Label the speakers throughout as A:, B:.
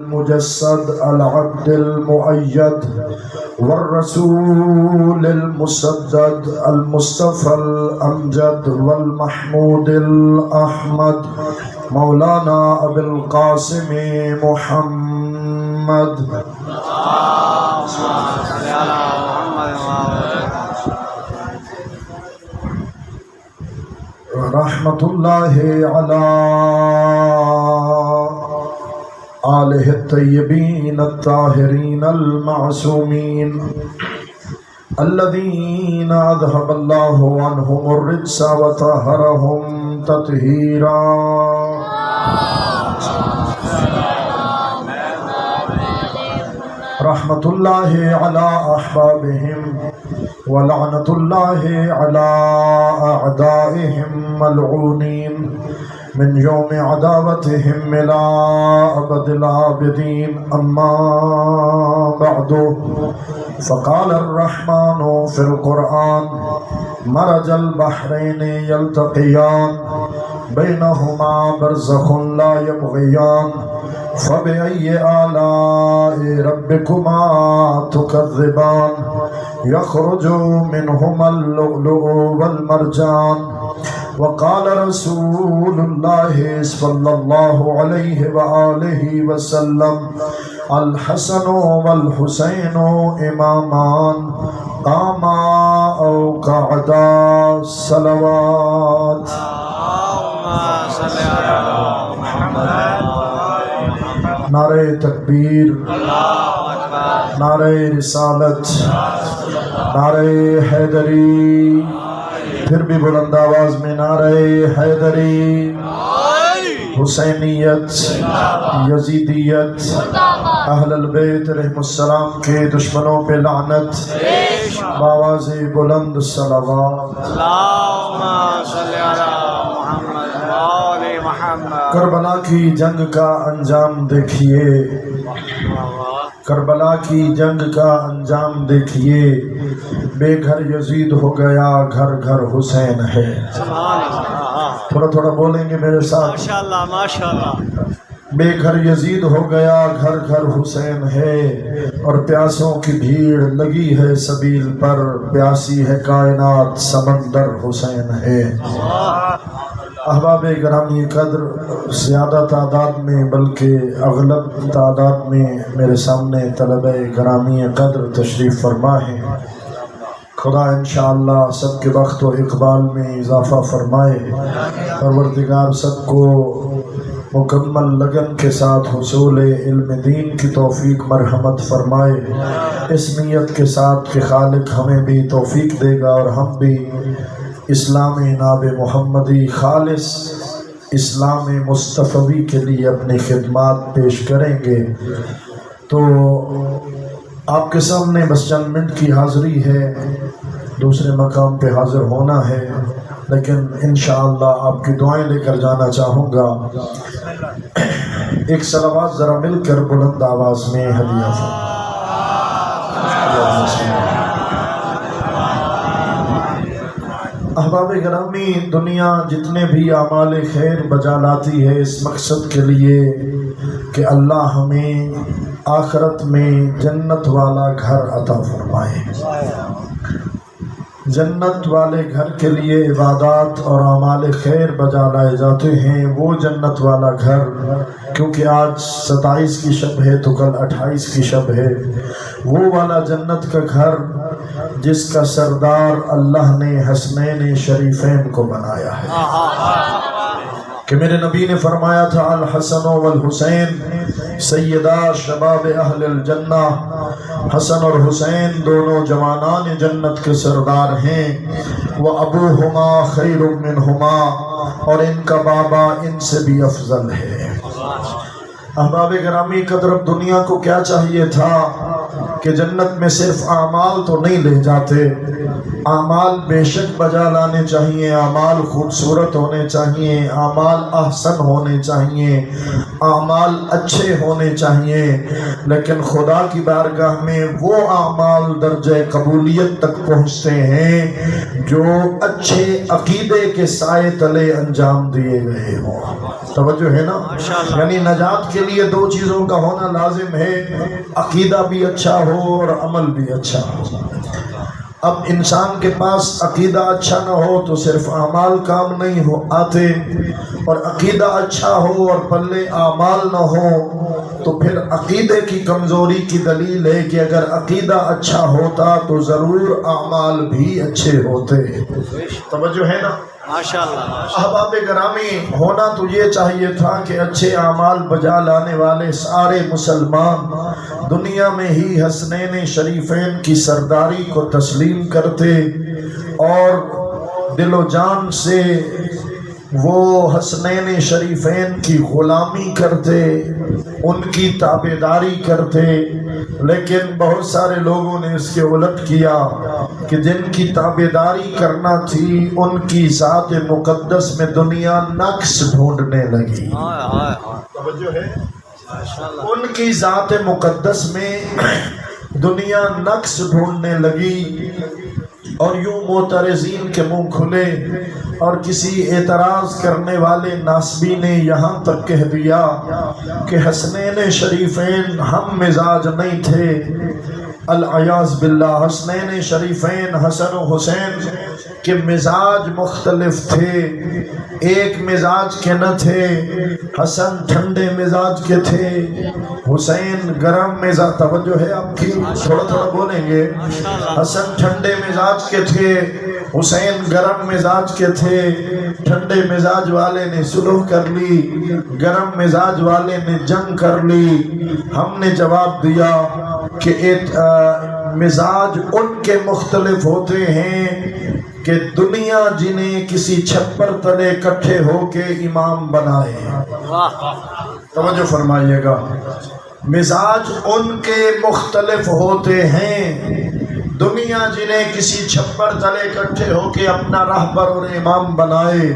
A: المجسد العبد المؤيد والرسول المسدد المصطفى الأمجد والمحمود الأحمد مولانا أبي القاسم محمد رحمة الله على آلہ الطیبین الطاہرین المعصومین الذین اذهب اللہ عنہم الرجس وطہرہم تطہیرا رحمت اللہ علی احبابہم ولعنت اللہ علی اعدائہم ملعونین من يوم عداوتهم إلى أبد العابدين أما بعد فقال الرحمن في القرآن مرج البحرين يلتقيان بينهما برزخ لا يبغيان فبأي آلاء ربكما تكذبان يخرج منهما اللؤلؤ والمرجان وقال رسول الله صلى الله عليه وآله وسلم الحسن والحسين إمامان قاما أو قعدا صلوات نعرہ تکبیر، نعرہ رسالت، نعرہ حیدری، پھر بھی بلند آواز میں نعرہ حیدری، حسینیت، یزیدیت، اہل البیت علیہ السلام کے دشمنوں پہ لعنت، بآواز بلند صلوات۔
B: اللہم صلی علی محمد وآل محمد۔
A: کربلا کی جنگ کا انجام دیکھیے، کربلا کی جنگ کا انجام دیکھیے، بے گھر یزید ہو گیا، گھر گھر حسین ہے۔ تھوڑا تھوڑا بولیں گے میرے ساتھ؟
B: ماشاءاللہ ماشاءاللہ۔
A: بے گھر یزید ہو گیا، گھر گھر حسین ہے، اور پیاسوں کی بھیڑ لگی ہے سبیل پر، پیاسی ہے کائنات سمندر حسین ہے۔ احباب گرامی قدر، زیادہ تعداد میں بلکہ اغلب تعداد میں میرے سامنے طلبہ گرامی قدر تشریف فرما ہے۔ خدا انشاءاللہ سب کے وقت و اقبال میں اضافہ فرمائے، پروردگار سب کو مکمل لگن کے ساتھ حصول علم دین کی توفیق مرحمت فرمائے، اس نیت کے ساتھ کہ خالق ہمیں بھی توفیق دے گا اور ہم بھی اسلام ناب محمدی خالص اسلام مصطفی کے لیے اپنی خدمات پیش کریں گے۔ تو آپ کے سامنے بس چند منٹ کی حاضری ہے، دوسرے مقام پہ حاضر ہونا ہے، لیکن انشاءاللہ آپ کی دعائیں لے کر جانا چاہوں گا۔ ایک صلوات ذرا مل کر بلند آواز میں ہدیہ احباب گرامی، دنیا جتنے بھی اعمال خیر بجا لاتی ہے اس مقصد کے لیے کہ اللہ ہمیں آخرت میں جنت والا گھر عطا فرمائے۔ جنت والے گھر کے لیے عبادات اور اعمال خیر بجا لائے جاتے ہیں، وہ جنت والا گھر، کیونکہ آج 27 کی شب ہے تو کل 28 کی شب ہے، وہ والا جنت کا گھر جس کا سردار اللہ نے حسنین شریفین کو بنایا ہے، کہ میرے نبی نے فرمایا تھا الحسن والحسین سیدہ شباب اہل الجنہ، حسن اور حسین دونوں جوانان جنت کے سردار ہیں، وَأَبُوهُمَا خَيْرٌ مِّنْهُمَا، اور ان کا بابا ان سے بھی افضل ہے۔ احباب گرامی قدر، اب دنیا کو کیا چاہیے تھا کہ جنت میں صرف اعمال تو نہیں لے جاتے، اعمال بے شک بجا لانے چاہیے، اعمال خوبصورت ہونے چاہیے، اعمال احسن ہونے چاہیے، اعمال اچھے ہونے چاہیے، لیکن خدا کی بارگاہ میں وہ اعمال درجہ قبولیت تک پہنچتے ہیں جو اچھے عقیدے کے سائے تلے انجام دیے گئے ہوں۔ توجہ ہے نا؟ یعنی نجات کے لیے دو چیزوں کا ہونا لازم ہے، عقیدہ بھی اچھا ہو اور عمل بھی اچھا ہو۔ اب انسان کے پاس عقیدہ اچھا نہ ہو تو صرف اعمال کام نہیں ہو آتے، اور عقیدہ اچھا ہو اور پلے اعمال نہ ہو تو پھر عقیدے کی کمزوری کی دلیل ہے کہ اگر عقیدہ اچھا ہوتا تو ضرور اعمال بھی اچھے ہوتے۔ توجہ ہے نا؟
B: ماشاءاللہ۔
A: احباب گرامی، ہونا تو یہ چاہیے تھا کہ اچھے اعمال بجا لانے والے سارے مسلمان دنیا میں ہی حسنین شریفین کی سرداری کو تسلیم کرتے اور دل و جان سے وہ حسنین شریفین کی غلامی کرتے، ان کی تابعداری کرتے، لیکن بہت سارے لوگوں نے اس کے الٹ کیا کہ جن کی تابعداری کرنا تھی ان کی ذات مقدس میں دنیا نقص ڈھونڈنے لگی۔ توجہ ہے؟ ان کی ذات مقدس میں دنیا نقص ڈھونڈنے لگی، اور یوں معترضین کے منہ کھلے، اور کسی اعتراض کرنے والے ناسبی نے یہاں تک کہہ دیا کہ حسنین شریفین ہم مزاج نہیں تھے۔ العیاذ باللہ، حسنین شریفین حسن و حسین کے مزاج مختلف تھے، ایک مزاج کے نہ تھے۔ حسن ٹھنڈے مزاج کے تھے، حسین گرم مزاج۔ توجہ ہے آپ کی؟ تھوڑا تھوڑا بولیں گے۔ حسن ٹھنڈے مزاج کے تھے، حسین گرم مزاج کے تھے۔ ٹھنڈے مزاج والے نے صلح کر لی، گرم مزاج والے نے جنگ کر لی۔ ہم نے جواب دیا کہ مزاج ان کے مختلف ہوتے ہیں کہ دنیا جنہیں کسی چھپر تلے اکٹھے ہو کے امام بنائے۔ توجہ فرمائیے گا، مزاج ان کے مختلف ہوتے ہیں، دنیا جنہیں کسی چھپر تلے اکٹھے ہو کے اپنا رہبر اور امام بنائے،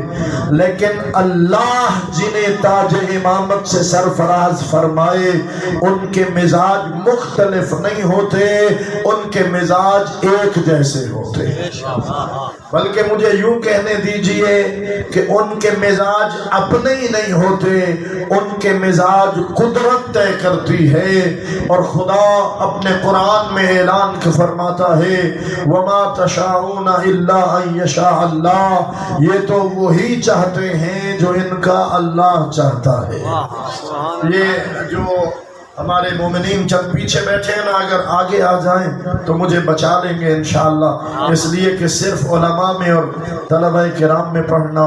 A: لیکن اللہ جنہیں تاج امامت سے سرفراز فرمائے ان کے مزاج مختلف نہیں ہوتے، ان کے مزاج ایک جیسے ہوتے۔ بلکہ مجھے یوں کہنے دیجئے کہ ان کے مزاج اپنے ہی نہیں ہوتے، ان کے مزاج قدرت طے کرتی ہے، اور خدا اپنے قرآن میں اعلان کے فرماتا ہے وَمَا تَشَاءُونَ إِلَّا أَن يَشَاءَ اللَّهُ، یہ تو وہی چاہتے ہیں جو ان کا اللہ چاہتا ہے۔ یہ جو ہمارے مومنین چند پیچھے بیٹھے ہیں نا، اگر آگے آ جائیں تو مجھے بچا لیں گے انشاءاللہ، اس لیے کہ صرف علماء میں اور طلبہ کرام میں پڑھنا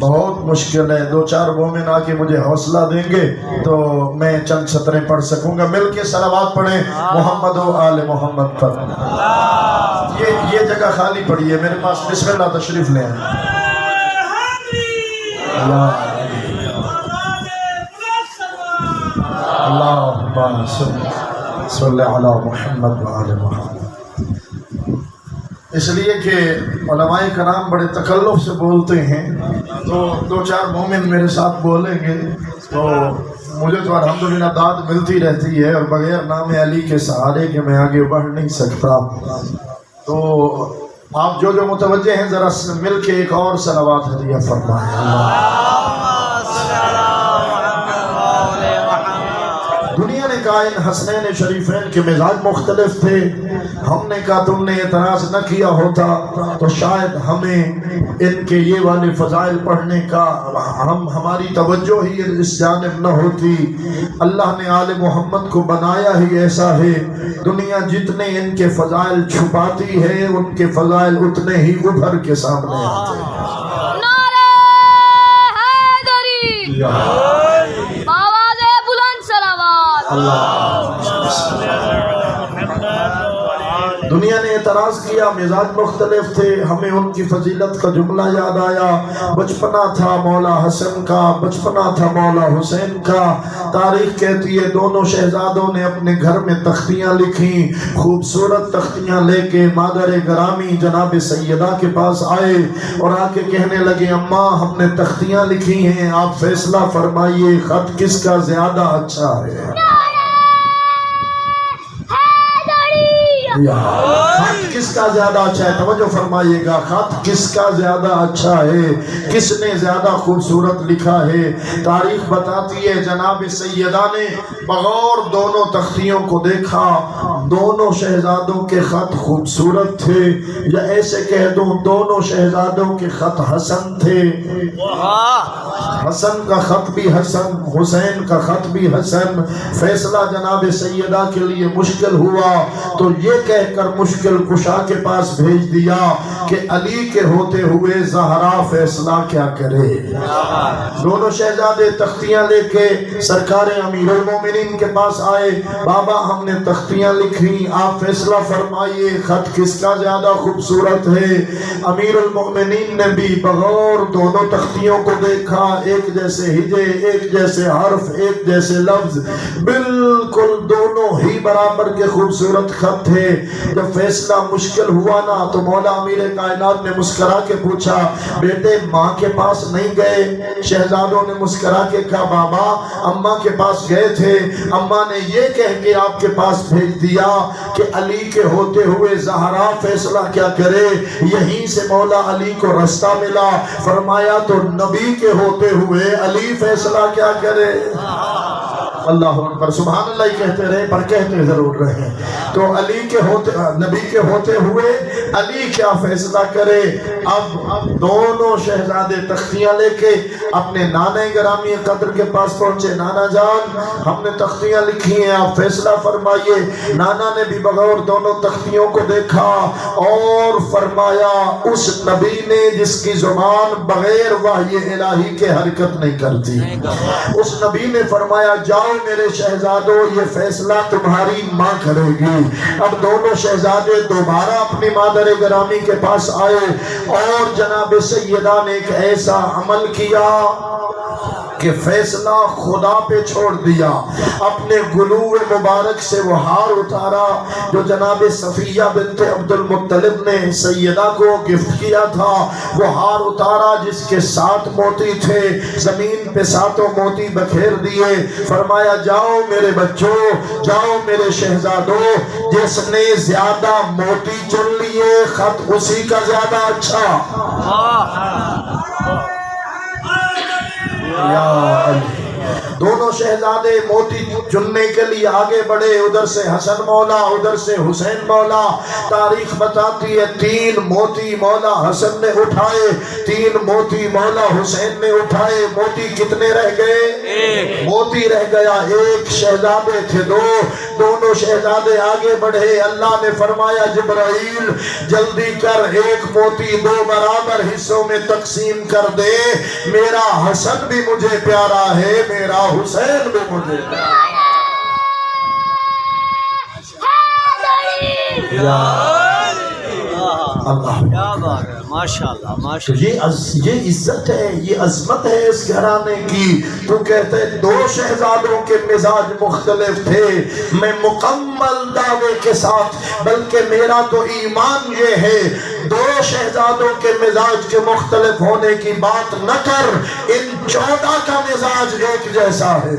A: بہت مشکل ہے۔ دو چار مومن آ کے مجھے حوصلہ دیں گے تو میں چند سطریں پڑھ سکوں گا۔ مل کے صلوات پڑھیں محمد و آل محمد پر۔ یہ جگہ خالی پڑی ہے میرے پاس، بسم اللہ تشریف لیں۔ اللہم صلی علی محمد وعلی محمد۔ اس لیے کہ علماء کرام بڑے تکلف سے بولتے ہیں، تو دو چار مومن میرے ساتھ بولیں گے تو مجھے تو الحمدللہ داد ملتی رہتی ہے، اور بغیر نام علی کے سہارے کے میں آگے بڑھ نہیں سکتا۔ تو آپ جو متوجہ ہیں ذرا مل کے ایک اور صلوات ہدیہ فرمائیں۔ دنیا نے کہا ان حسنین شریفین کے مزاج مختلف تھے، ہم نے کہا تم نے اعتراض نہ کیا ہوتا تو شاید ہمیں ان کے یہ والے فضائل پڑھنے کا ہماری توجہ ہی اس جانب نہ ہوتی۔ اللہ نے آل محمد کو بنایا ہی ایسا ہے، دنیا جتنے ان کے فضائل چھپاتی ہے ان کے فضائل اتنے ہی ابھر کے سامنے آتے ہیں۔
C: نعرہ حیدری، آواز بلند صلوات۔
A: دنیا نے اعتراض کیا، مزاج مختلف تھے، ہمیں ان کی فضیلت کا جملہ یاد آیا۔ بچپنا تھا مولا حسن کا، بچپنا تھا مولا حسین کا۔ تاریخ کہتی ہے دونوں شہزادوں نے اپنے گھر میں تختیاں لکھیں، خوبصورت تختیاں لے کے مادر گرامی جناب سیدہ کے پاس آئے اور آ کے کہنے لگے اماں ہم نے تختیاں لکھی ہیں، آپ فیصلہ فرمائیے خط کس کا زیادہ اچھا ہے۔ خط کس کا زیادہ اچھا ہے؟ توجہ فرمائیے گا، خط کس کا زیادہ اچھا ہے، کس نے زیادہ خوبصورت لکھا ہے؟ تاریخ بتاتی ہے جناب سیدہ نے بغور دونوں تختیوں کو دیکھا، دونوں شہزادوں کے خط خوبصورت تھے، یا ایسے کہہ دوں دونوں شہزادوں کے خط حسن تھے۔ حسن کا خط بھی حسن، حسین کا خط بھی حسن۔ فیصلہ جناب سیدہ کے لیے مشکل ہوا تو یہ کہہ کر مشکل کشا کے پاس بھیج دیا کہ علی کے ہوتے ہوئے زہرا فیصلہ کیا کرے۔ دونوں شہزادے تختیاں لے کے سرکار امیر المومنین کے پاس آئے، بابا ہم نے تختیاں لکھی، آپ فیصلہ فرمائیے خط کس کا زیادہ خوبصورت ہے۔ امیر المومنین نے بھی بغور دونوں تختیوں کو دیکھا، ایک جیسے ہجے، ایک جیسے حرف، ایک جیسے لفظ، بالکل دونوں ہی برابر کے خوبصورت خط تھے۔ جب فیصلہ مشکل ہوا نا تو مولا امیر کائنات نے مسکرا کے پوچھا، بیٹے ماں کے پاس نہیں گئے؟ شہزادوں نے مسکرا کے کہا، بابا اماں کے پاس گئے تھے، اماں نے یہ کہہ کے آپ کے پاس بھیج دیا کہ علی کے ہوتے ہوئے زہرا فیصلہ کیا کرے۔ یہیں سے مولا علی کو رستہ ملا، فرمایا تو نبی کے ہوتے ہوئے علی فیصلہ کیا کرے۔ اللہ اکبر، سبحان اللہ ہی کہتے رہے پر کہتے ضرور رہے۔ تو علی کے ہوتے، نبی کے ہوتے ہوئے علی کیا فیصلہ کرے۔ اب دونوں شہزادے تختیاں لے کے اپنے نانا گرامی قدر کے پاس پہنچے، نانا جان ہم نے تختیاں لکھی ہیں، آپ فیصلہ فرمائیے۔ نانا نے بھی بغور دونوں تختیوں کو دیکھا اور فرمایا اس نبی نے جس کی زبان بغیر وحی الہی کے حرکت نہیں کرتی، اس نبی نے فرمایا جاؤ میرے شہزادوں یہ فیصلہ تمہاری ماں کرے گی۔ اب دونوں شہزادے دوبارہ اپنی مادر گرامی کے پاس آئے اور جناب سیدہ نے ایک ایسا عمل کیا کہ فیصلہ خدا پہ چھوڑ دیا۔ اپنے گلوع مبارک سے وہ ہار اتارا جو جناب صفیہ بنت عبد المطلب نے سیدہ کو گفٹ کیا تھا، وہ ہار اتارا جس کے 7 موتی تھے، زمین پہ 7 موتی بکھیر دیے، فرمایا جاؤ میرے بچوں، جاؤ میرے شہزادوں، جس نے زیادہ موتی چن لیے خط اسی کا زیادہ اچھا۔ یا علی، دونوں شہزادے موتی چننے کے لیے آگے بڑھے، ادھر سے حسن مولا، ادھر سے حسین مولا۔ تاریخ بتاتی ہے 3 موتی مولا حسن نے اٹھائے، 3 موتی مولا حسین نے اٹھائے۔ موتی کتنے رہ گئے؟ 1 موتی رہ گیا، 1 شہزادے تھے 2، دونوں شہزادے آگے بڑھے۔ اللہ نے فرمایا جبرائیل جلدی کر 1 موتی 2 برابر حصوں میں تقسیم کر دے، میرا حسن بھی مجھے پیارا ہے، میرا حسین بھی مجھے اللہ
B: کیا بات ہے، ماشاءاللہ ماشاءاللہ۔
A: یہ عزت ہے، یہ عظمت ہے اس گھرانے کی۔ تو کہتے ہیں 2 شہزادوں کے مزاج مختلف تھے، میں مکمل دعوے کے ساتھ، بلکہ میرا تو ایمان یہ ہے 2 شہزادوں کے مزاج کے مختلف ہونے کی بات نہ کر، ان 14 کا مزاج ایک جیسا ہے۔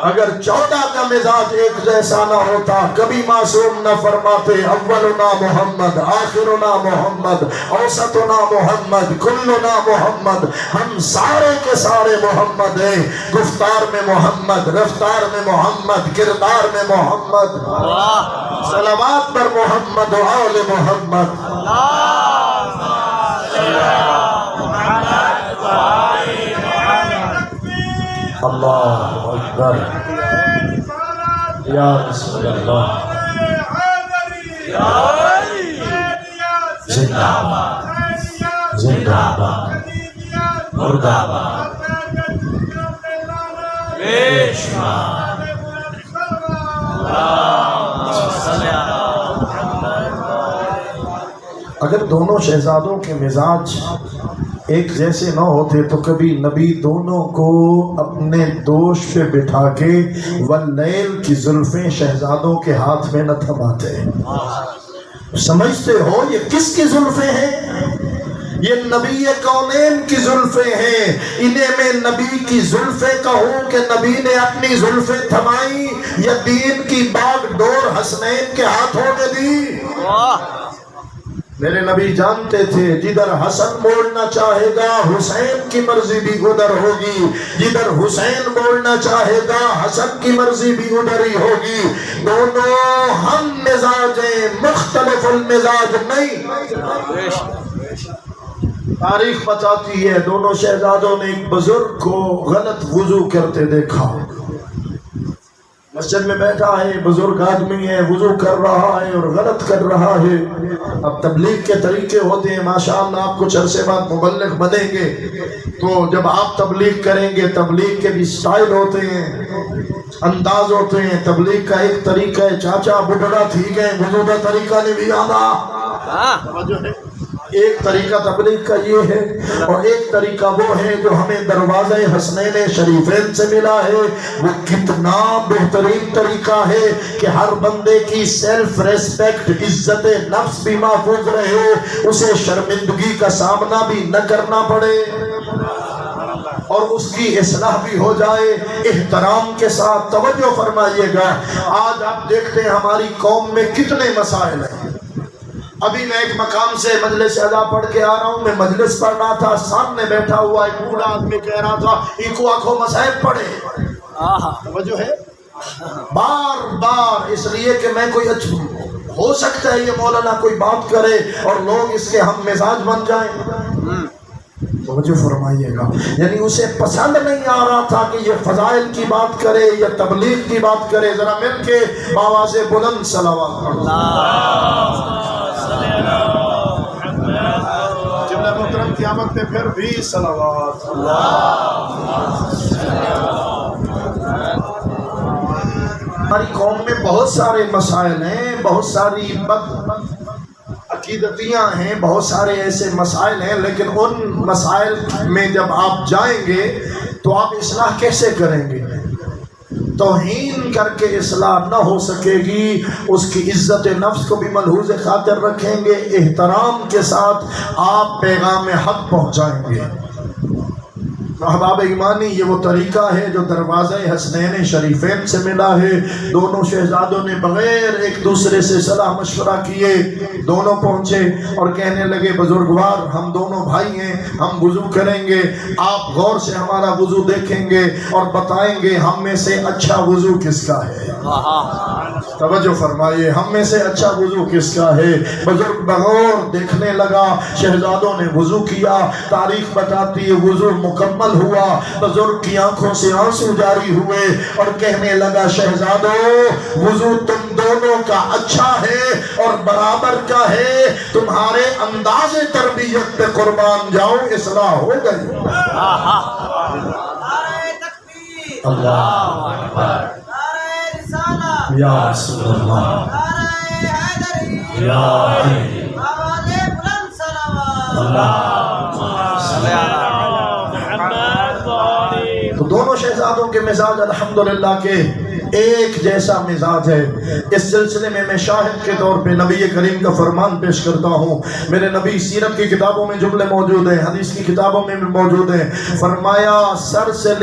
A: اگر 14 کا مزاج ایک جیسا نہ ہوتا کبھی معصوم نہ فرماتے اولنا محمد، آخرنا محمد، اوسطنا محمد، کلنا محمد، ہم سارے کے سارے محمد ہیں، گفتار میں محمد، رفتار میں محمد، کردار میں محمد، صلوات پر محمد و آل محمد۔ اللہ اکبر، یا رسول اللہ، زندہ باد، زندہ باد، مردہ باد، بے شمار۔ اگر دونوں شہزادوں کے مزاج ایک جیسے نہ ہوتے تو کبھی نبی دونوں کو اپنے دوش پہ بٹھا کے واللیل کی زلفیں شہزادوں کے ہاتھ میں نہ تھماتے۔ سمجھتے ہو یہ کس کی زلفیں ہیں؟ یہ نبی کونین کی زلفیں ہیں، انہیں میں نبی کی زلفیں کہوں کہ نبی نے اپنی زلفیں تھمائی یا دین کی باغ ڈور حسنین کے ہاتھوں میں دی؟ میرے نبی جانتے تھے جدھر حسن بولنا چاہے گا حسین کی مرضی بھی ادھر ہوگی، جدھر حسین بولنا چاہے گا حسن کی مرضی بھی ادھر ہی ہوگی۔ دونوں ہم مزاج ہیں، مختلف المزاج نہیں۔ تاریخ بتاتی ہے دونوں شہزادوں نے ایک بزرگ کو غلط وضو کرتے دیکھا۔ مسجد میں بیٹھا ہے، بزرگ آدمی ہے، وضو کر رہا ہے اور غلط کر رہا ہے۔ اب تبلیغ کے طریقے ہوتے ہیں، ماشاءاللہ آپ کچھ عرصے بعد مبلغ بنیں گے تو جب آپ تبلیغ کریں گے تبلیغ کے بھی سٹائل ہوتے ہیں، انداز ہوتے ہیں۔ تبلیغ کا ایک طریقہ ہے چاچا بڈڑا ٹھیک ہے، وضو کا طریقہ نہیں بھی آنا۔ ایک طریقہ تبلیغ کا یہ ہے، اور ایک طریقہ وہ ہے جو ہمیں دروازہ حسنین شریفین سے ملا ہے۔ وہ کتنا بہترین طریقہ ہے کہ ہر بندے کی سیلف ریسپیکٹ، عزت نفس بھی محفوظ رہے، اسے شرمندگی کا سامنا بھی نہ کرنا پڑے اور اس کی اصلاح بھی ہو جائے احترام کے ساتھ۔ توجہ فرمائیے گا، آج آپ دیکھتے ہیں ہماری قوم میں کتنے مسائل ہیں۔ ابھی میں ایک مقام سے مجلس ادا پڑھ کے آ رہا ہوں، میں مجلس پڑھ رہا تھا، سامنے بیٹھا ہوا ایک بوڑھا آدمی کہہ رہا تھا ایکو آنکھوں مسائب پڑھے۔ توجہ ہے بار بار، اس لیے کہ میں کوئی ہو سکتا ہے یہ مولانا کوئی بات کرے اور لوگ اس کے ہم مزاج بن جائیں۔ توجہ فرمائیے گا، یعنی اسے پسند نہیں آ رہا تھا کہ یہ فضائل کی بات کرے یا تبلیغ کی بات کرے۔ ذرا مل کے آواز بلند صلوات پڑھو۔ جملہ محترم قیامت پہ پھر بھی صلوات۔ ہماری قوم میں بہت سارے مسائل ہیں، بہت ساری بد عقیدتیاں ہیں، بہت سارے ایسے مسائل ہیں، لیکن ان مسائل میں جب آپ جائیں گے تو آپ اصلاح کیسے کریں گے؟ توہین کر کے اصلاح نہ ہو سکے گی، اس کی عزت نفس کو بھی ملحوظ خاطر رکھیں گے، احترام کے ساتھ آپ پیغام حق پہنچائیں گے۔ احباب ایمانی، یہ وہ طریقہ ہے جو دروازہ حسنین شریفین سے ملا ہے۔ دونوں شہزادوں نے بغیر ایک دوسرے سے صلاح مشورہ کیے دونوں پہنچے اور کہنے لگے بزرگوار ہم دونوں بھائی ہیں، ہم وضو کریں گے، آپ غور سے ہمارا وضو دیکھیں گے اور بتائیں گے ہم میں سے اچھا وضو کس کا ہے۔ توجہ فرمائیے، ہم میں سے اچھا وضو کس کا ہے؟ بزرگ بغور دیکھنے لگا، شہزادوں نے وضو کیا، تاریخ بتاتی ہے وضو مکمل ہوا، بزرگ کی آنکھوں سے آنسو جاری ہوئے اور کہنے لگا شہزادوں وضو تم دونوں کا اچھا ہے اور برابر کا ہے، تمہارے انداز تربیت پہ قربان جاؤ، اصلاح ہو گئی۔ اللہ اکبر، یا رسول اللہ، یا علی، تو دونوں شہزادوں کے مزاج الحمدللہ کے ایک جیسا مزاج ہے۔ اس سلسلے میں میں شاہد کے طور پہ نبی کریم کا فرمان پیش کرتا ہوں۔ میرے نبی سیرت کی کتابوں میں جملے موجود ہیں، حدیث کی کتابوں میں بھی موجود ہیں۔ فرمایا سر سے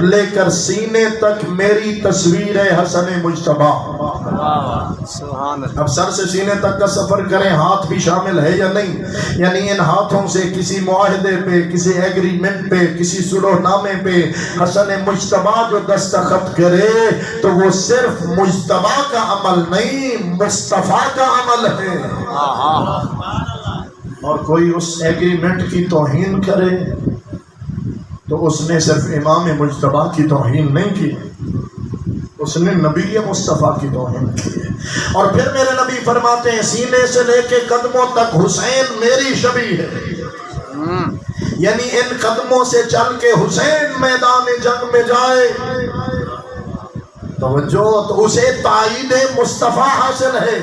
A: لے کر سینے تک میری تصویر ہے حسن مجتبیٰ۔ اب سر سے سینے تک کا سفر کریں، ہاتھ بھی شامل ہے یا نہیں؟ یعنی ان ہاتھوں سے کسی معاہدے پہ، کسی ایگریمنٹ پہ، کسی صلح نامے پہ حسن مجتبیٰ جو دستخط کرے تو وہ صرف مجتبیٰ کا عمل نہیں، مصطفیٰ کا عمل ہے۔ اور کوئی اس ایگریمنٹ کی توہین کرے تو اس نے صرف امام مجتبیٰ کی توہین نہیں کی، اس نے نبی مصطفیٰ کی توہین کی ہے۔ اور پھر میرے نبی فرماتے ہیں سینے سے لے کے قدموں تک حسین میری شبیہ ہے، یعنی ان قدموں سے چل کے حسین میدان جنگ میں جائے توجہ تو اسے تائید مصطفیٰ حاصل ہے۔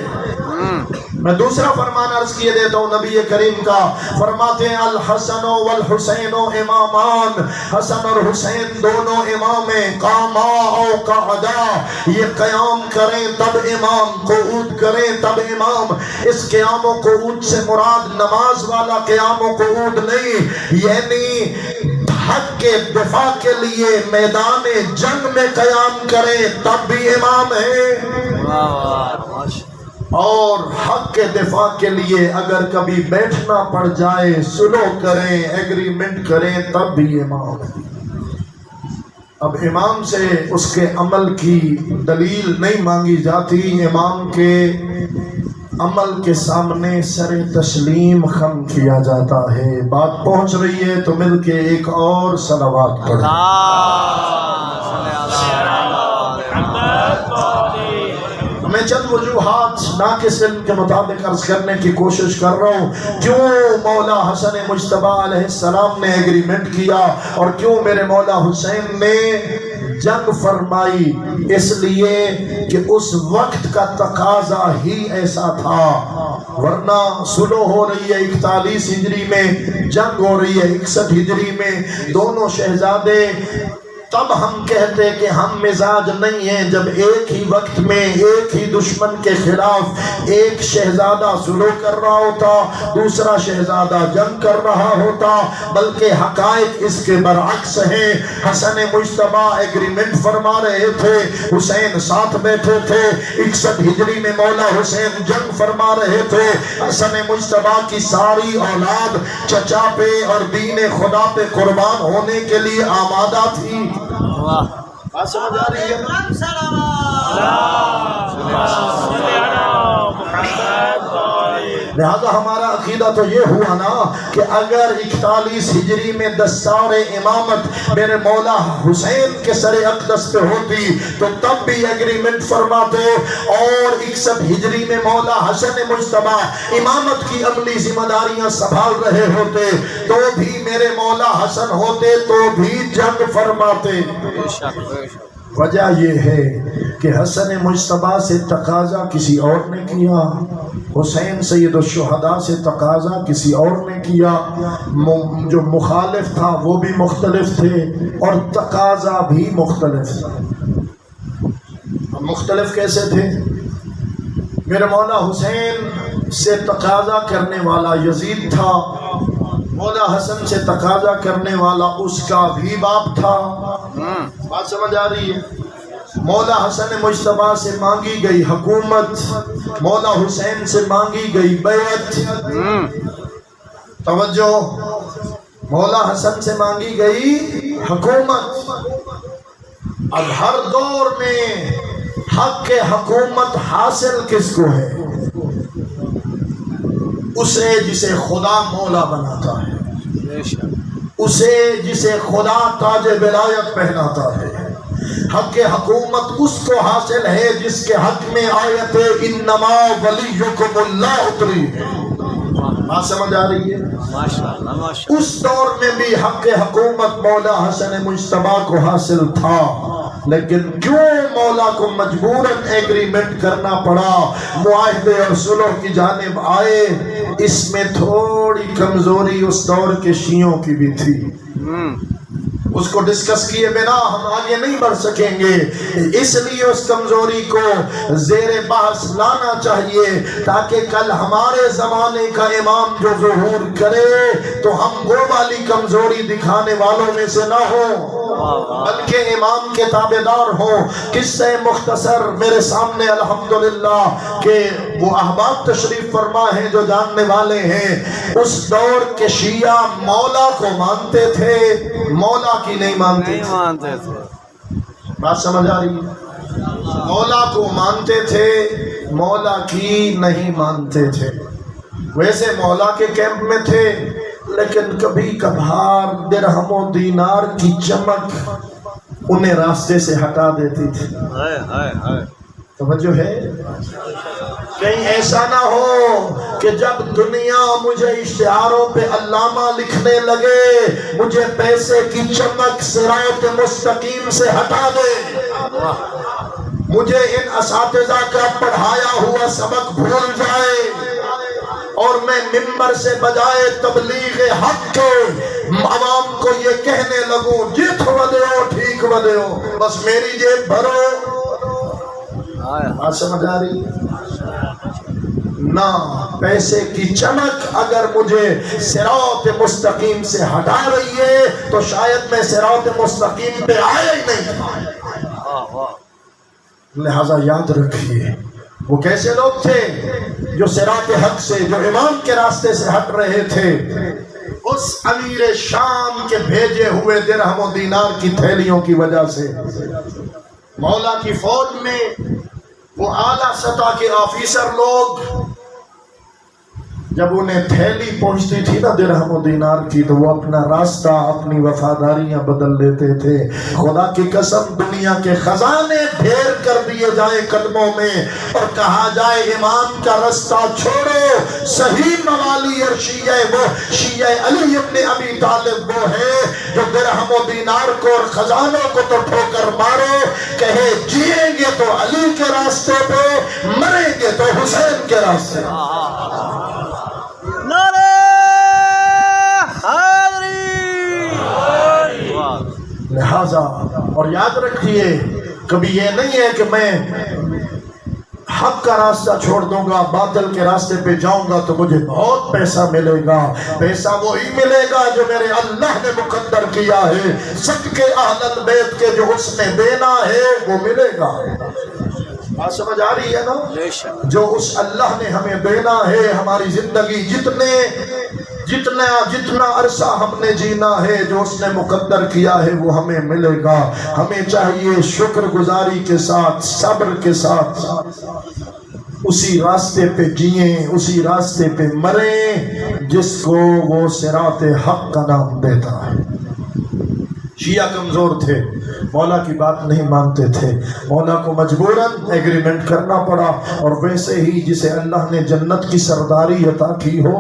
A: میں دوسرا فرمان عرض کیے دیتا ہوں نبی کریم کا، فرماتے ہیں الحسن والحسین امامان، حسن اور حسین دونوں امام ہیں، قاما او قعدا، یہ قیام کریں تب امام، قعود کریں تب امام۔ اس قیام و قعود سے مراد نماز والا قیام و قعود نہیں، یعنی حق کے دفاع کے لیے میدان جنگ میں قیام کریں تب بھی امام ہیں، اور حق کے دفاع کے لیے اگر کبھی بیٹھنا پڑ جائے، سلو کریں، ایگریمنٹ کریں تب بھی امام ہیں۔ اب امام سے اس کے عمل کی دلیل نہیں مانگی جاتی، امام کے عمل کے سامنے سر تسلیم خم کیا جاتا ہے۔ بات پہنچ رہی ہے تو مل کے ایک اور صلوات پڑھیں۔ میں چند وجوہات ناقص علم کے مطابق عرض کرنے کی کوشش کر رہا ہوں، کیوں مولا حسن مجتبی علیہ السلام نے ایگریمنٹ کیا اور کیوں میرے مولا حسین نے جنگ فرمائی۔ اس لیے کہ اس وقت کا تقاضا ہی ایسا تھا، ورنہ سلو ہو رہی ہے 41 ہجری میں، جنگ ہو رہی ہے 61 ہجری میں، دونوں شہزادے، تب ہم کہتے کہ ہم مزاج نہیں ہیں جب ایک ہی وقت میں ایک ہی دشمن کے خلاف ایک شہزادہ سلو کر رہا ہوتا، دوسرا شہزادہ جنگ کر رہا ہوتا، بلکہ حقائق اس کے برعکس ہیں۔ حسن مجتبی ایگریمنٹ فرما رہے تھے، حسین ساتھ بیٹھے تھے۔ 61 ہجری میں مولا حسین جنگ فرما رہے تھے۔ حسن مجتبی کی ساری اولاد چچا پہ اور دین خدا پہ قربان ہونے کے لیے آمادہ تھی۔ بات سمجھ آ رہی ہے؟ لہذا ہمارا عقیدہ تو یہ ہوا نا کہ اگر 41 ہجری میں دستار امامت میرے مولا حسین کے سر اقدس پہ ہوتی تو تب بھی ایگریمنٹ فرماتے، اور 61 ہجری میں مولا حسن مجتبی امامت کی عملی ذمہ داریاں سنبھال رہے ہوتے تو بھی میرے مولا حسن ہوتے تو بھی جنگ فرماتے۔ وجہ یہ ہے کہ حسن مجتبی سے تقاضا کسی اور نے کیا، حسین سید الشہداء سے تقاضا کسی اور نے کیا، جو مخالف تھا وہ بھی مختلف تھے اور تقاضا بھی مختلف تھا۔ مختلف کیسے تھے؟ میرے مولا حسین سے تقاضا کرنے والا یزید تھا، مولا حسن سے تقاضا کرنے والا اس کا بھی باپ تھا۔ بات سمجھ آ رہی ہے؟ مولا حسن مجتبی سے مانگی گئی حکومت، مولا حسین سے مانگی گئی بیعت۔ توجہ، مولا حسن سے مانگی گئی حکومت۔ اب ہر دور میں حق کے حکومت حاصل کس کو ہے؟ اسے جسے خدا مولا بناتا ہے، اسے جسے خدا تاج ولایت پہناتا ہے۔ حق کے حکومت اس کو حاصل ہے جس کے حق میں آیت انما ولیکم اللہ اتری ہے۔ بات سمجھ آ رہی ہے؟ اس دور میں بھی حق کے حکومت مولا حسن مجتبی کو حاصل تھا، لیکن کیوں مولا کو مجبوراً ایگریمنٹ کرنا پڑا، معاہدے اور صلح کی جانب آئے؟ اس میں تھوڑی کمزوری اس دور کے شیعوں کی بھی تھی۔ اس کو ڈسکس کیے بنا ہم آگے نہیں بڑھ سکیں گے، اس لیے اس کمزوری کو زیر بحث لانا چاہیے تاکہ کل ہمارے زمانے کا امام جو ظہور کرے تو ہم وہ والی کمزوری دکھانے والوں میں سے نہ ہوں، بلکہ امام کے تابعدار ہوں۔ قصہ مختصر میرے سامنے الحمدللہ کہ وہ احباب تشریف فرما ہیں جو جاننے والے ہیں، اس دور کے شیعہ مولا کو مانتے تھے، مولا کی نہیں مانتے تھے۔ بات سمجھ آ رہی ہے؟ مولا کو مانتے تھے، مولا کی نہیں مانتے تھے۔ ویسے مولا کے کیمپ میں تھے لیکن کبھی کبھار درہم و دینار کی چمک انہیں راستے سے ہٹا دیتی تھی۔ توجہ ہے؟ کہیں ایسا نہ ہو کہ جب دنیا مجھے اشتہاروں پہ علامہ لکھنے لگے مجھے پیسے کی چمک صراط مستقیم سے ہٹا دے، مجھے ان اساتذہ کا پڑھایا ہوا سبق بھول جائے۔ اور میں منبر سے بجائے تبلیغ حق کے عوام کو یہ کہنے لگوں جت ودیو ٹھیک ودیو، بس میری جیب بھرو. بات سمجھ آ رہی نہ؟ پیسے کی چمک اگر مجھے صراط مستقیم سے ہٹا رہی ہے تو شاید میں صراط مستقیم پہ آیا ہی نہیں تھا. لہذا یاد رکھیے وہ کیسے لوگ تھے جو صراط حق سے، جو امام کے راستے سے ہٹ رہے تھے. اس امیر شام کے بھیجے ہوئے درہم و دینار کی تھیلیوں کی وجہ سے مولا کی فوج میں وہ اعلیٰ سطح کے آفیسر لوگ جب انہیں تھیلی پہنچتی تھی نا درہم و دینار کی تو وہ اپنا راستہ، اپنی وفاداریاں بدل لیتے تھے. خدا کی قسم دنیا کے خزانے ڈھیر کر دیے جائیں قدموں میں اور کہا جائے امام کا راستہ چھوڑو، صحیح موالی اور شیعہ علی ابن ابی طالب وہ ہے جو درہم و دینار کو اور خزانوں کو تو ٹھوکر مارو، کہے جیئیں گے تو علی کے راستے پہ، مریں گے تو حسین کے راستے پہ.
B: نعرہ حیدری.
A: لہذا اور یاد رکھیے کبھی یہ نہیں ہے کہ میں حق کا راستہ چھوڑ دوں گا، باطل کے راستے پہ جاؤں گا تو مجھے بہت پیسہ ملے گا. پیسہ وہی ملے گا جو میرے اللہ نے مقدر کیا ہے. صدقے اہل البیت کے جو اس نے دینا ہے وہ ملے گا. بات سمجھ آ رہی ہے نا؟ جو اس اللہ نے ہمیں دینا ہے، ہماری زندگی جتنا عرصہ ہم نے جینا ہے جو اس نے مقدر کیا ہے وہ ہمیں ملے گا. ہمیں چاہیے شکر گزاری کے ساتھ، صبر کے ساتھ اسی راستے پہ جئیں، اسی راستے پہ مریں جس کو وہ صراط حق کا نام دیتا ہے. شیعہ کمزور تھے، مولا کی بات نہیں مانتے تھے، مولا کو مجبوراً ایگریمنٹ کرنا پڑا. اور ویسے ہی جسے اللہ نے جنت کی سرداری عطا کی ہو،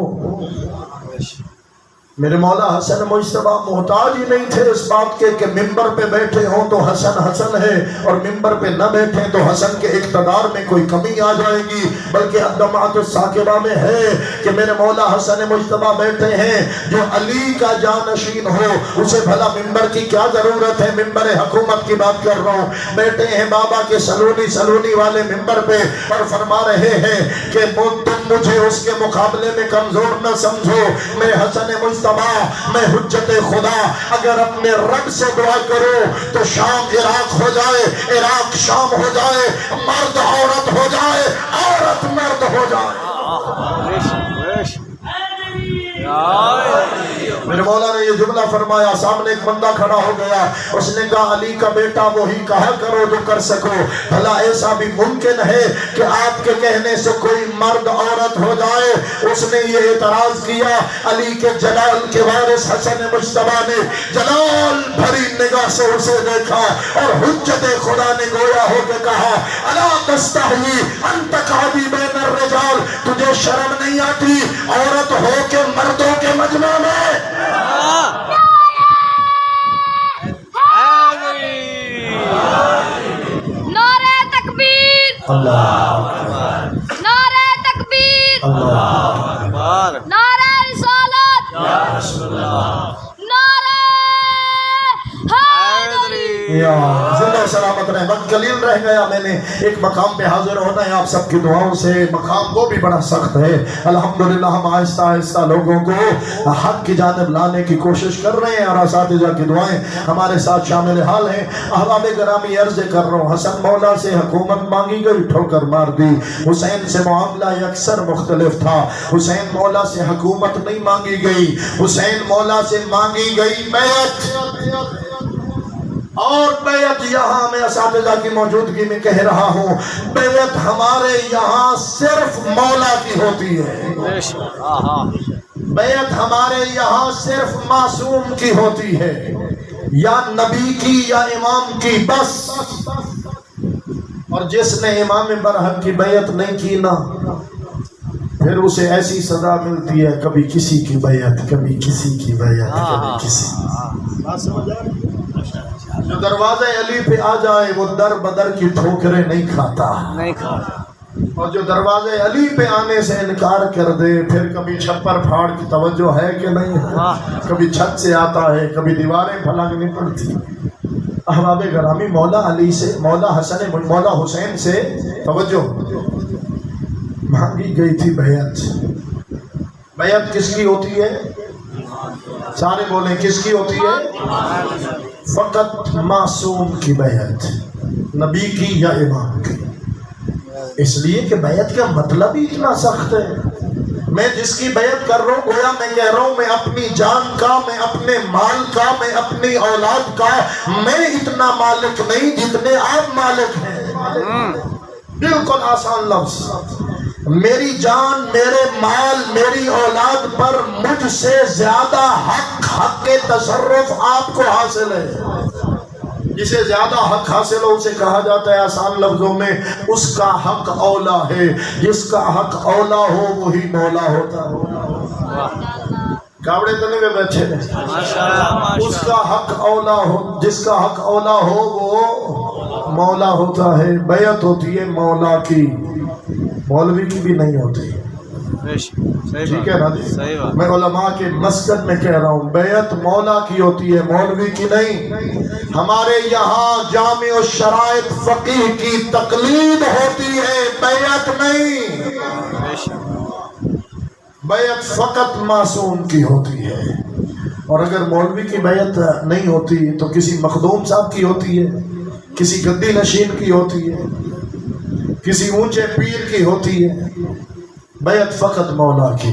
A: میرے مولا حسن مجتبی محتاج ہی نہیں تھے اس بات کے کہ ممبر پہ بیٹھے ہوں تو حسن حسن ہے اور ممبر پہ نہ بیٹھیں تو حسن کے اقتدار میں کوئی کمی آ جائے گی. بلکہ الدمعۃ الساکبہ میں ہے کہ میرے مولا حسن مجتبی بیٹھے ہیں، جو علی کا جانشین ہو اسے بھلا ممبر کی کیا ضرورت ہے؟ ممبر حکومت کی بات کر رہا ہوں. بیٹھے ہیں بابا کے سلونی والے ممبر پہ اور فرما رہے ہیں کہ تم مجھے اس کے مقابلے میں کمزور نہ سمجھو. میں حسن مجتبی، میں حجت خدا اگر اپنے رب سے دعا کرو تو شام عراق ہو جائے، عراق شام ہو جائے، مرد عورت ہو جائے، عورت مرد ہو جائے. میرے مولا نے یہ جملہ فرمایا، سامنے ایک بندہ کھڑا ہو گیا، اس نے کہا علی کا بیٹا وہی کہا کرو جو کر سکو. بھلا ایسا بھی ممکن ہے کہ آپ کے کہنے سے کوئی مرد عورت ہو جائے؟ اس نے یہ اعتراض کیا. علی کے جلال کے وارث حسن مجتبی نے جلال بھری نگاہ سے اسے دیکھا اور حجت خدا نے گویا ہو کے کہا الا تستحی ان تقعدی بین الرجال، تجھے شرم نہیں آتی عورت ہو کے مردوں کے مجمع میں؟
C: نعرہ تکبیر، نعرہ تکبیر، نعرہ رسالت، نعرہ حیدری.
A: زندہ سلامت رہے. وقت قلیل رہ گیا، میں نے ایک مقام پہ حاضر ہونا ہے آپ سب کی دعاؤں سے. مقام وہ بھی بڑا سخت ہے. الحمدللہ ہم آہستہ آہستہ لوگوں کو حق کی جانب لانے کی کوشش کر رہے ہیں اور اساتذہ کی دعائیں ہمارے ساتھ شامل حال ہیں. احباب گرامی عرض کر رہا ہوں، حسن مولا سے حکومت مانگی گئی، ٹھوکر مار دی. حسین سے معاملہ اکثر مختلف تھا. حسین مولا سے حکومت نہیں مانگی گئی، حسین مولا سے مانگی گئی بیعت. اور بیعت یہاں میں اساتذہ کی موجودگی میں کہہ رہا ہوں، بیعت ہمارے یہاں صرف مولا کی ہوتی ہے. بیعت ہمارے یہاں صرف معصوم کی ہوتی ہے، یا نبی کی یا امام کی بس. اور جس نے امام برحق کی بیعت نہیں کی نا، پھر اسے ایسی سزا ملتی ہے، کبھی کسی کی بیعت، کبھی کسی کی بیعت، کبھی کسی. بات سمجھ آ رہی ہے؟ جو دروازے علی پہ آ جائے وہ در بدر کی ٹھوکریں نہیں کھاتا. اور جو دروازے علی پہ آنے سے انکار کر دے پھر کبھی چھپر پھاڑ کی توجہ ہے کہ نہیں ہے؟ کبھی چھت سے آتا ہے، کبھی دیواریں پھلانگنی پڑتی۔ احباب گرامی، مولا علی سے، مولا حسین سے توجہ مانگی گئی تھی بیعت۔ بیعت کس کی ہوتی ہے؟ سارے بولیں کس کی ہوتی ہے؟ فقط معصوم کی بیعت، نبی کی یا امام کی۔ اس لیے کہ بیعت کا مطلب ہی اتنا سخت ہے۔ میں جس کی بیعت کر رہا ہوں گویا میں کہہ رہا ہوں میں اپنی جان کا، میں اپنے مال کا، میں اپنی اولاد کا میں اتنا مالک نہیں جتنے آپ مالک ہیں۔ بالکل آسان لفظ، میری جان، میرے مال، میری اولاد پر مجھ سے زیادہ حق کے تصرف آپ کو حاصل ہے۔ جسے زیادہ حق حاصل ہو اسے کہا جاتا ہے آسان لفظوں میں اس کا حق اولا ہے۔ جس کا حق اولا ہو وہی مولا ہوتا ہے۔ کاوڑے تنے میں بیٹھے اس کا حق اولا ہو، جس کا حق اولا ہو وہ مولا ہوتا ہے۔ بیعت ہوتی ہے مولا کی، مولوی کی بھی نہیں ہوتی۔ ٹھیک ہے نا جی؟ میں علماء کے مسجد میں کہہ رہا ہوں بیعت مولا کی ہوتی ہے، مولوی کی نہیں۔ ہمارے یہاں جامع الشرائط فقیہ کی تقلید ہوتی ہے، بیعت نہیں۔ بیعت فقط معصوم کی ہوتی ہے، اور اگر مولوی کی بیعت نہیں ہوتی تو کسی مخدوم صاحب کی ہوتی ہے، کسی گدی نشین کی ہوتی ہے، کسی اونچے پیر کی ہوتی ہے۔ بیعت فقط مولا کی۔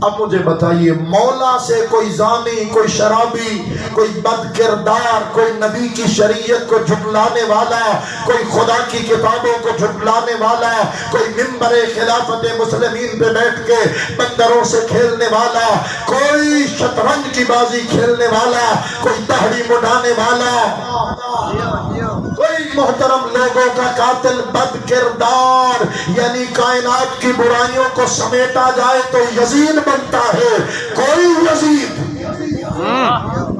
A: اب مجھے بتائیے مولا سے کوئی زانی، کوئی شرابی، کوئی بد کردار، کوئی نبی کی شریعت کو جھٹلانے والا، کوئی خدا کی کتابوں کو جھٹلانے والا، کوئی ممبر خلافت مسلمین پہ بیٹھ کے بندروں سے کھیلنے والا، کوئی شطرنج کی بازی کھیلنے والا، کوئی تحریم اڑانے والا، کوئی محترم لوگوں کا قاتل بد کردار، یعنی کائنات کی برائیوں کو سمیٹا جائے تو یزید بنتا ہے، کوئی یزید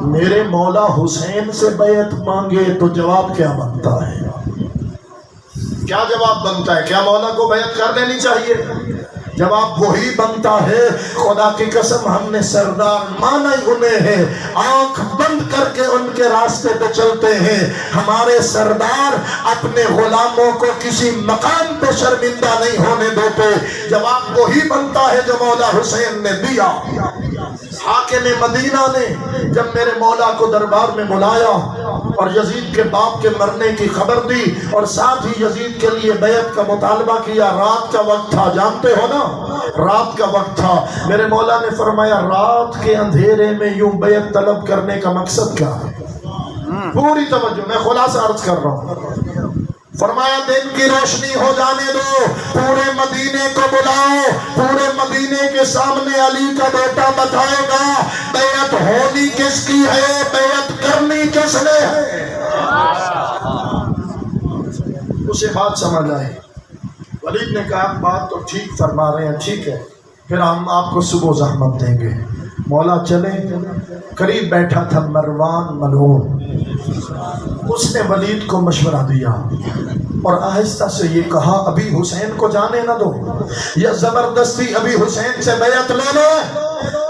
A: میرے مولا حسین سے بیعت مانگے تو جواب کیا بنتا ہے؟ کیا جواب بنتا ہے؟ کیا مولا کو بیعت کر لینی چاہیے؟ جواب وہی بنتا ہے خدا کی قسم ہم نے سردار مانا ہی انہیں ہے، آنکھ بند کر کے ان کے راستے پہ چلتے ہیں۔ ہمارے سردار اپنے غلاموں کو کسی مقام پہ شرمندہ نہیں ہونے دیتے۔ جواب وہی بنتا ہے جو مولا حسین نے دیا۔ حاکم مدینہ نے جب میرے مولا کو دربار میں بلایا اور یزید کے باپ کے مرنے کی خبر دی اور ساتھ ہی یزید کے لیے بیعت کا مطالبہ کیا، رات کا وقت تھا، جانتے ہو نا رات کا وقت تھا، میرے مولا نے فرمایا رات کے اندھیرے میں یوں بیعت طلب کرنے کا مقصد کیا ہے؟ پوری توجہ، میں خلاصہ عرض کر رہا ہوں۔ فرمایا دن کی روشنی ہو جانے دو، پورے مدینے کو بلاؤ، پورے مدینے کے سامنے علی کا بیٹا بتائے گا بیعت ہونی کس کی ہے، بیعت کرنی کس نے ہے۔ اسے بات سمجھ آئی۔ ولید نے کہا بات تو ٹھیک فرما رہے ہیں، ٹھیک ہے پھر ہم آپ کو صبح زحمت دیں گے۔ مولا چلے، قریب بیٹھا تھا مروان ملعون، اس نے ولید کو مشورہ دیا اور آہستہ سے یہ کہا ابھی حسین کو جانے نہ دو، یا زبردستی ابھی حسین سے بیعت لے لو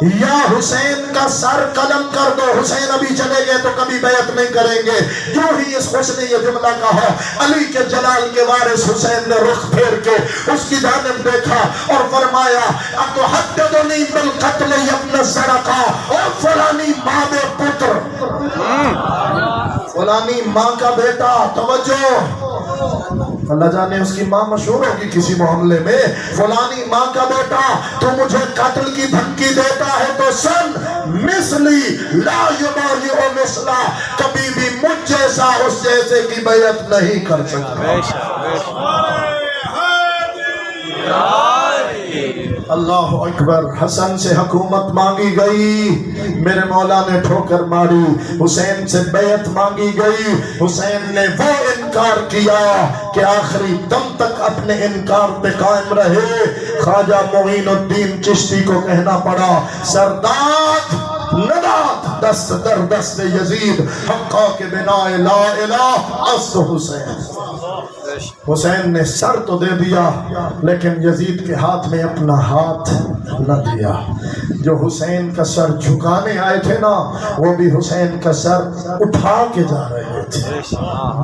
A: یا حسین کا سر قلم کر دو، حسین ابھی چلے گئے تو کبھی بیعت نہیں کریں گے۔ جو ہی اس خوش نے یہ جملہ کہا علی کے جلال کے وارث حسین نے رخ پھیر کے اس کی جانب دیکھا اور فرمایا اتحدثنی بالقتل یا ابن سرقہ، اور فلانی ماں بے پتر، فلانی ماں کا بیٹا، توجہ اللہ جانے اس کی ماں مشہور ہوگی کسی محلے میں، فلانی ماں کا بیٹا تو مجھے قتل کی دھمکی دیتا ہے تو سن مثلی لا یبایع مثلا، کبھی بھی مجھ جیسا اس جیسے کی بیعت نہیں کر سکتا۔ اللہ اکبر۔ حسن سے حکومت مانگی گئی، میرے مولا نے ٹھوکر ماری، حسین سے بیعت مانگی گئی، حسین نے وہ انکار کیا کہ آخری دم تک اپنے انکار پہ قائم رہے۔ خواجہ معین الدین چشتی کو کہنا پڑا سردار ندات دست در دست یزید حقا کے بنا لا الہ است حسین. حسین نے سر تو دے دیا لیکن یزید کے ہاتھ میں اپنا ہاتھ نہ دیا. جو حسین کا سر جھکانے آئے تھے نا وہ بھی حسین کا سر اٹھا کے جا رہے تھے,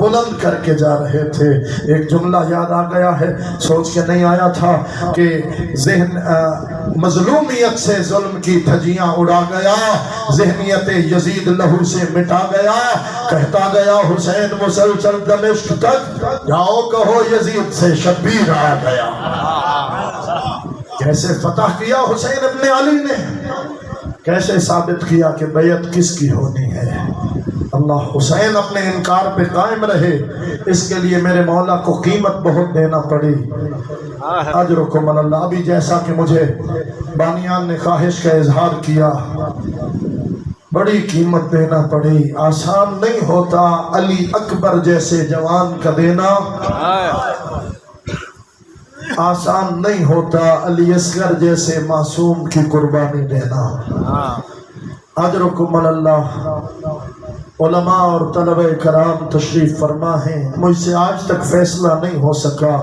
A: بلند کر کے جا رہے تھے. ایک جملہ یاد آ گیا ہے, سوچ کے نہیں آیا تھا کہ ذہن مظلومیت سے ظلم کی دھجیاں اڑا گیا, ذہنیت یزید لہو سے مٹا گیا. کہتا گیا حسین مسلسل دمشق تک, جاؤ کہو یزید سے شبیر آ گیا. کیسے فتح کیا حسین ابن علی نے, کیسے ثابت کیا کہ بیعت کس کی ہونی ہے. اللہ, حسین اپنے انکار پہ قائم رہے, اس کے لیے میرے مولا کو قیمت بہت دینا پڑی. اجرکم اللہ. ابھی جیسا کہ مجھے بانیان نے خواہش کا اظہار کیا, بڑی قیمت دینا پڑی. آسان نہیں ہوتا علی اکبر جیسے جوان کا دینا, آسان نہیں ہوتا علی اصغر جیسے معصوم کی قربانی دینا. اجرکم اللہ. علماء اور طلبہ کرام تشریف فرما ہیں. مجھ سے آج تک فیصلہ نہیں ہو سکا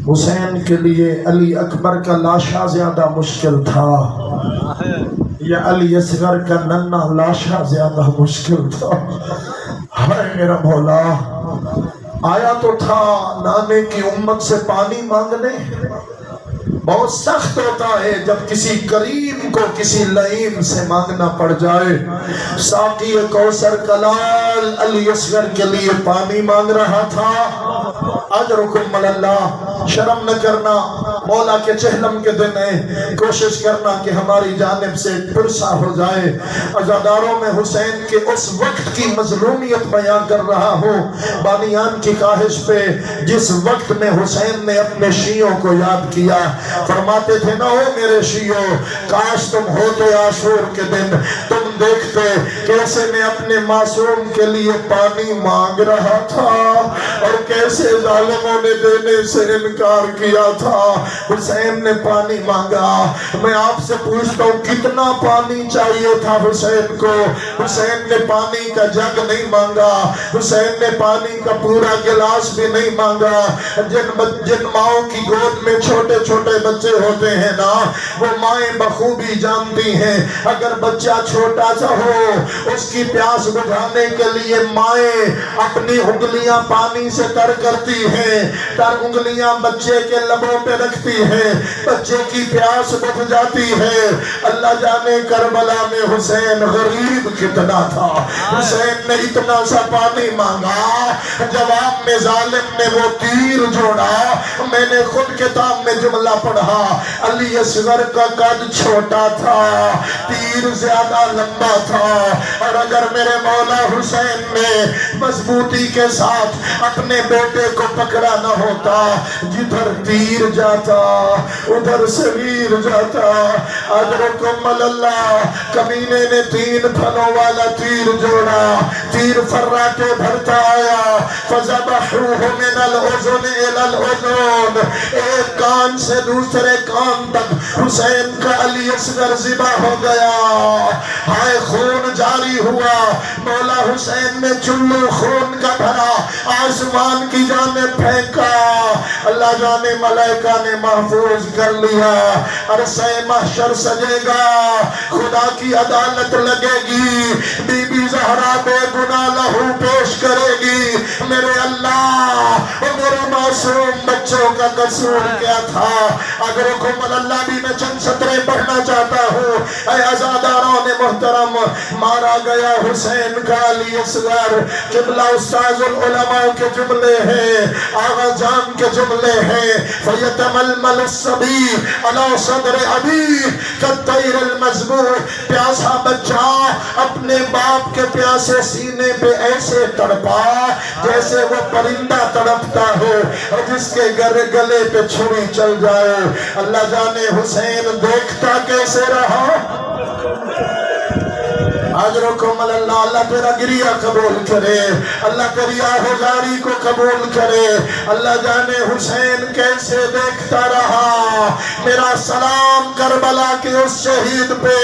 A: حسین کے لیے علی اکبر کا لاشا زیادہ مشکل تھا یا علی اصغر کا ننھا لاشا زیادہ مشکل تھا. ہائے میرا مولا, آیا تو تھا نانے کی امت سے پانی مانگنے. بہت سخت ہوتا ہے جب کسی کریم کو کسی لئیم سے مانگنا پڑ جائے. ساقی کوثر کلال علی اصغر کے لیے پانی مانگ رہا تھا. اجرکم اللہ. شرم نہ کرنا, مولا کے چہلم کے دن ہے, کوشش کرنا کہ ہماری جانب سے پرسا ہو جائے. عزاداروں میں حسین کے اس وقت کی مظلومیت بیان کر رہا ہوں, بانیان کی خواہش پہ, جس وقت میں حسین نے اپنے شیعوں کو یاد کیا. فرماتے تھے نہ ہو میرے شیعوں, کاش تم ہوتے عاشور کے دن, تم دیکھتے کیسے میں اپنے معصوم کے لیے پانی مانگ رہا تھا اور کیسے ظالموں نے دینے سے انکار کیا تھا. حسین نے پانی مانگا. میں آپ سے پوچھتا ہوں کتنا پانی چاہیے تھا حسین کو؟ حسین نے پانی کا جگ نہیں مانگا, حسین نے پانی کا پورا گلاس بھی نہیں مانگا. جن ماؤں کی گود میں چھوٹے چھوٹے بچے ہوتے ہیں نا, وہ مائیں بخوبی جانتی ہیں اگر بچہ چھوٹا سا ہو اس کی پیاس بجھانے کے لیے مائیں اپنی انگلیاں پانی سے تر کرتی ہیں, تر انگلیاں بچے کے لبوں پہ رکھتی ہیں, بچے کی پیاس بجھ جاتی ہے. اللہ جانے کربلا میں حسین غریب کتنا تھا. حسین نے اتنا سا پانی مانگا, جواب میں ظالم نے وہ تیر جوڑا. میں نے خود کتاب میں جملہ پڑھا, علی اصغر کا قد چھوٹا تھا, تیر زیادہ لمبا تھا. اور اگر میرے مولا حسین نے مضبوطی کے ساتھ اپنے بیٹے کو پکڑا نہ ہوتا, جدھر تیر جاتا ادھر سے ویر جاتا. اجرکم اللہ. کمینے نے 3 پھلوں والا تیر جوڑا, تیر فرا کے بھرتا آیا. فذبحوه من الاذن الى الاذن, ایک کان سے دوسرے کان تک حسین کا علی اصغر ذبح ہو گیا. ہائے خون جاری ہوا. مولا حسین نے چلو خون کا بھرا آسمان کی جانب پھینکا. اللہ جانے ملائکہ نے محفوظ کر لیا. عرصہ محشر سجے گا, خدا کی عدالت لگے گی, بی بی زہرا بے گناہ لہو پیش کرے گی. میرے اللہ, میرے معصوم بچوں کا قصور کیا تھا؟ اگر حکم اللہ بھی میں چند سطریں پڑھنا چاہتا ہوں. اے عزاداروں نے محترم, مارا گیا حسین کا علی اصغر. قبلہ استاذ العلماء کے جملے ہیں, آغا جان کے جملے ہیں. فیتململ الصبی علی صدر ابی کالطیر المذبوح. پیاسا بچہ اپنے باپ کے پیاسے سینے پہ ایسے تڑپا جیسے وہ پرندہ تڑپتا ہو اور جس کے گلے پہ چھری چل جائے. اللہ جانے حسین دیکھتا کیسے رہا. اجرکم اللہ، اللہ تیرا گریہ قبول کرے، اللہ تیری آہوزاری کو قبول کرے۔ اللہ جانے حسین کیسے دیکھتا رہا۔ میرا سلام کربلا کے اس شہید پہ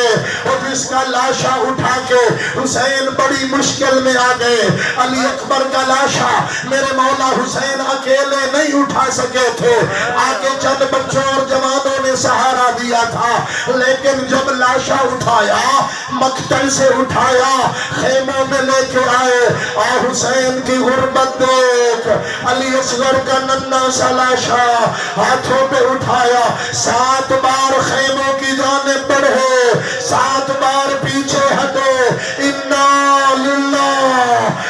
A: اور جس کا لاشا اٹھا کے حسین بڑی مشکل میں آ گئے۔ علی اکبر کا لاشا میرے مولا حسین اکیلے نہیں اٹھا سکے تھے، آگے چند بچوں اور جوانوں نے سہارا دیا تھا، لیکن جب لاشا اٹھایا، مقتل سے اٹھایا، خیموں میں لے کے آئے، حسین کی غربت دیکھ، علی اصغر کا ننھا سا لاشا ہاتھوں پہ اٹھایا، 7 بار خیموں کی جانب بڑھے، 7 بار پیچھے ہٹے، انا للہ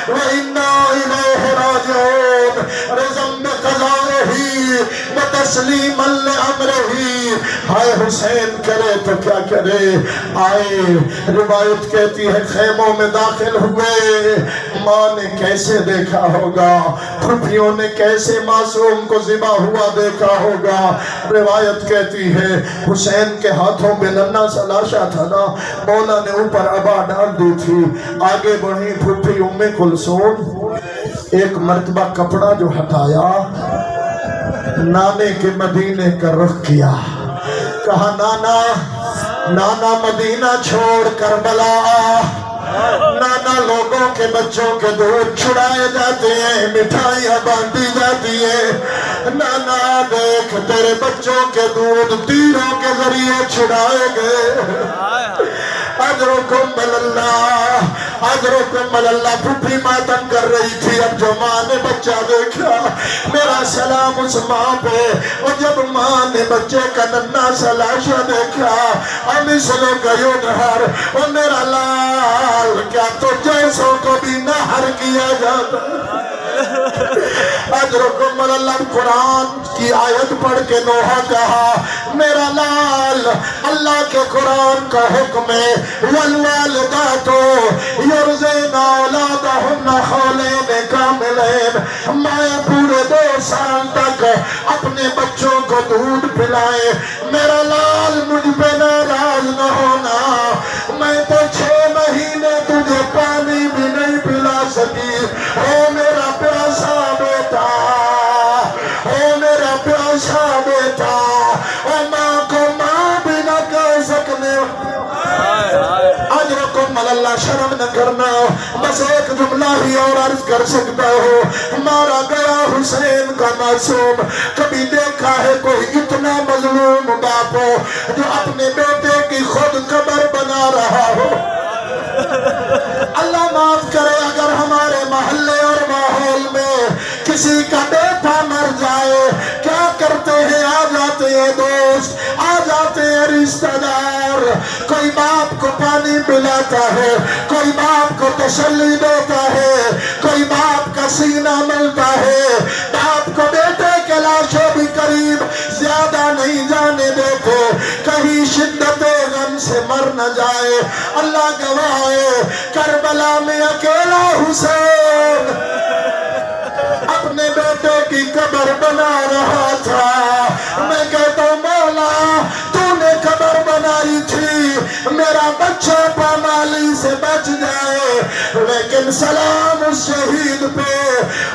A: و انا الیہ راجعون، رضم بقضائہ و تسلیما لامرہ۔ ہائے حسین کرے تو کیا کرے، آئے روایت کہتی ہے خیموں میں داخل ہوئے، ماں نے کیسے دیکھا ہوگا، پھوپھیوں نے کیسے معصوم کو ذبح ہوا دیکھا ہوگا۔ روایت کہتی ہے حسین کے ہاتھوں میں ننھا سا لاشا تھا نا، مولا نے اوپر عبا ڈال دی تھی، آگے بڑھی پھوپھی ام کلثوم، ایک مرتبہ کپڑا جو ہٹایا، نانے کے مدینے کا رخ کیا، کہا نانا، نانا مدینہ چھوڑ کربلا آ، نانا لوگوں کے بچوں کے دودھ چھڑائے جاتے ہیں، مٹھائیاں بانٹی جاتی ہیں، نانا دیکھ تیرے بچوں کے دودھ تیروں کے ذریعے چھڑائے گئے۔ اجرکم اللہ، اجرکم اللہ۔ پھوپھی ماتم کر رہی تھی، اب جو ماں نے بچہ دیکھا، میرا سلام اس ماں پہ، اور جب ماں نے بچے کا ننھا سا لاشا دیکھا، مثل گیونہر، اور میرا لال کیا تو جیسوں کو بھی نہر کیا جاتا۔ اجرکم اللہ۔ قرآن کی آیت پڑھ کے نوحہ کہا میرا لال، اللہ کے قرآن کا حکم ہے، والوالدات یرضعن اولادہن حولین کاملین، مائیں پورے 2 سال تک اپنے بچوں کو دودھ پلائیں۔ میرا لال مجھ پہ ناراض نہ ہونا، میں تو 6 مہینے تجھے پانی بھی نہیں پلا سکی، او میرا پیاسا بیٹا، او میرا پیاسا بیٹا، او ماں کو ماں بھی نہ کہہ سکنے۔ اجرکم اللہ۔ شرم نہ کرنا، بس ایک جملہ ہی اور عرض کر سکتا ہوں، مارا گیا حسین کا معصوم، کبھی دیکھا ہے کوئی اتنا مظلوم باپ ہو جو اپنے بیٹے کی خود قبر بنا رہا ہو؟ اللہ معاف کرے اگر ہمارے محلے اور ماحول میں کسی کا بیٹا مر جائے، کیا کرتے ہیں؟ آ جاتے ہیں دوست، آ جاتے ہیں رشتہ دار، کوئی باپ کو پانی پلاتا ہے، کوئی باپ کو تسلی دیتا ہے، کوئی باپ کا سینہ ملتا ہے، باپ کو بیٹے کے لاشوں بھی قریب زیادہ نہیں جانے دیتے، کہیں شدت غم سے مر نہ جائے۔ اللہ گواہ ہے، کربلا میں اکیلا حسین اپنے بیٹے کی قبر بنا رہا تھا۔ میں کہتا ہوں مولا تو نے قبر بنائی تھی، میرا بچہ پامالی سے بچ جائے، لیکن سلام اس شہید پہ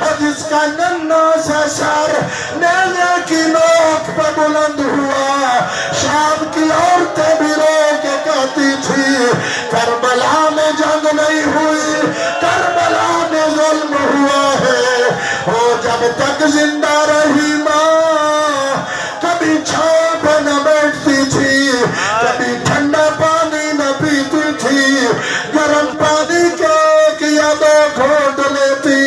A: اور جس کا ننھا سا سر نیزے کی نوک پہ بلند ہوا۔ شام کی عورتیں بھی رو کے کہتی تھی کربلا میں جنگ نہیں ہوئی، کربلا میں ظلم ہوا ہے۔ وہ جب تک زندہ رہی ماں کبھی چھاؤں پہ نہ بیٹھتی تھی، کبھی ٹھنڈا پانی نہ پیتی تھی، گرم پانی کے ایک یا 2 گھونٹ لیتی،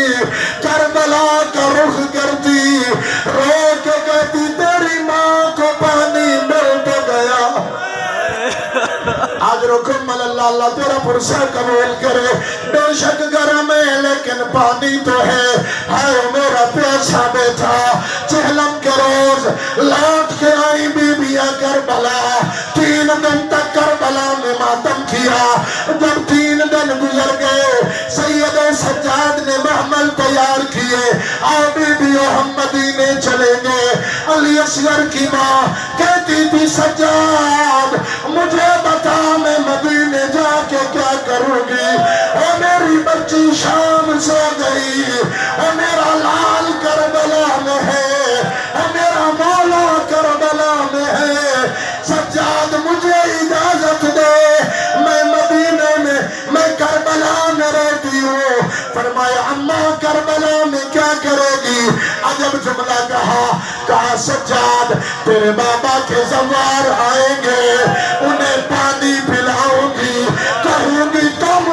A: کربلا کا رخ کرتی، رو کے کہتی تیری ماں کو پانی مل تو گیا۔ اجرکم اللہ۔ اللہ تیرا پرسہ قبول کرے، بے شک گرم ہے لیکن پانی تو ہے۔ ہائے میرا پیاسا بیٹا، چہلم کے روز لوٹ کے آئی بی بیاں کربلا، 3 دن تک کربلا میں ماتم کیا۔ جب 3 دن گزر گئے، سید سجاد نے محمل تیار کیے، آؤ بی بی ہم مدینے چلیں گے۔ علی اصغر کی ماں کہتی تھی سجاد مجھے بتا میں مدینے جا کے کیا کروں گی، او میری بچی شام سو گئی، او میرا لال کربلا میں ہے، او میرا مولا کربلا میں ہے، سجاد مجھے اجازت دے میں مدینے میں کربلا میں رہتی ہوں۔ فرمایا اماں کربلا میں کیا کرے گی؟ عجب جملہ کہا سجاد تیرے بابا کے زوار آئیں گے، انہیں پانی پلاؤں گی، کہوں گی تم